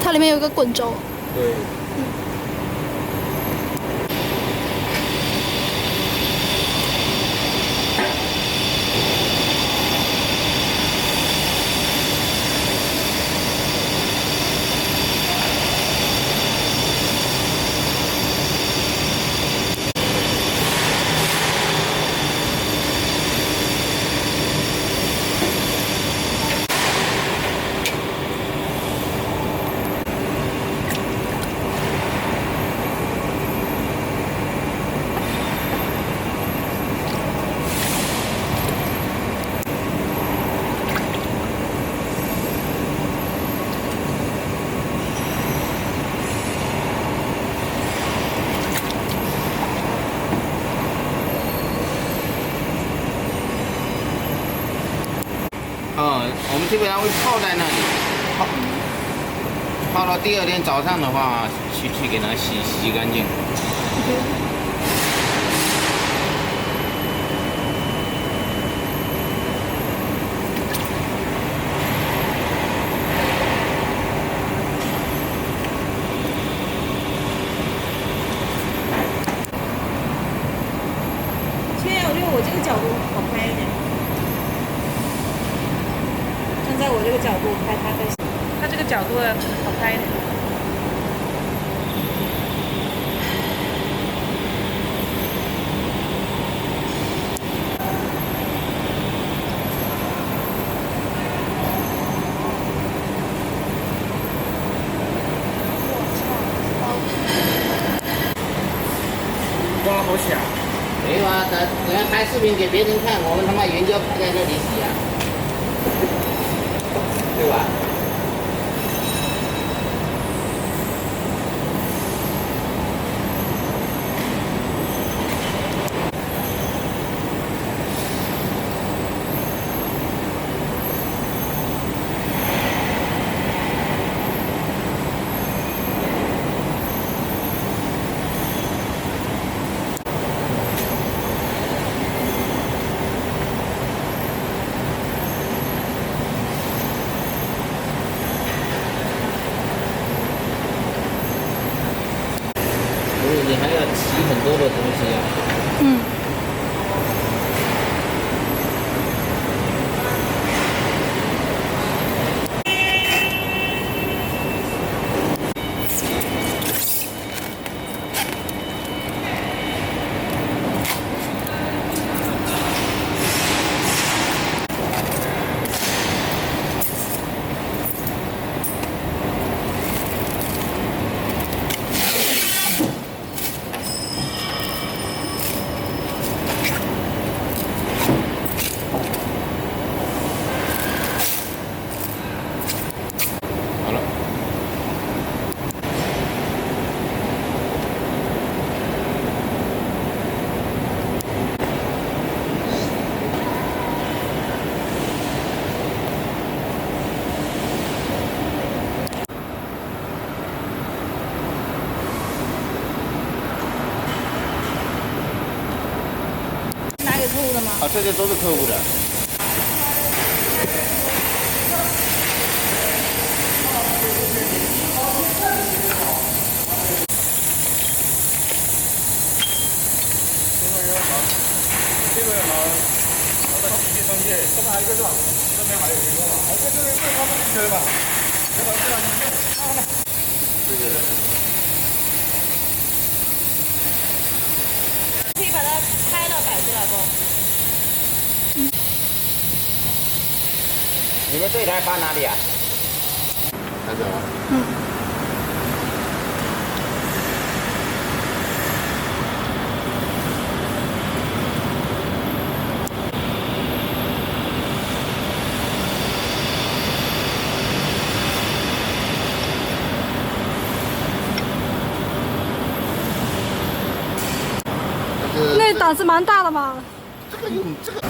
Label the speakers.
Speaker 1: 它里面有个滚轴。
Speaker 2: 对。我们基本上会泡在那里，泡到第二天早上的话，去给它洗干净。
Speaker 3: 我这个角度好拍一点，站在我这个角度拍它才行。它这个角度好拍一点。
Speaker 2: 哇，好响！
Speaker 4: 没有啊，等下拍视频给别人看，我们他妈原胶拍在那里洗啊，对吧？你还要洗很多的东西啊。
Speaker 1: 嗯。
Speaker 3: 客户的吗？
Speaker 4: 啊，这些都是客户的。
Speaker 2: 这个拿到机器上去，这边还有一个是吧？这边还有一个吧？这边他们进去吧？这个这个看看。对对对。
Speaker 3: 可以把它拍到摆出来不？
Speaker 4: 你们这台放哪里啊？那个。
Speaker 1: 那档次蛮大的嘛。
Speaker 4: 这个有这个。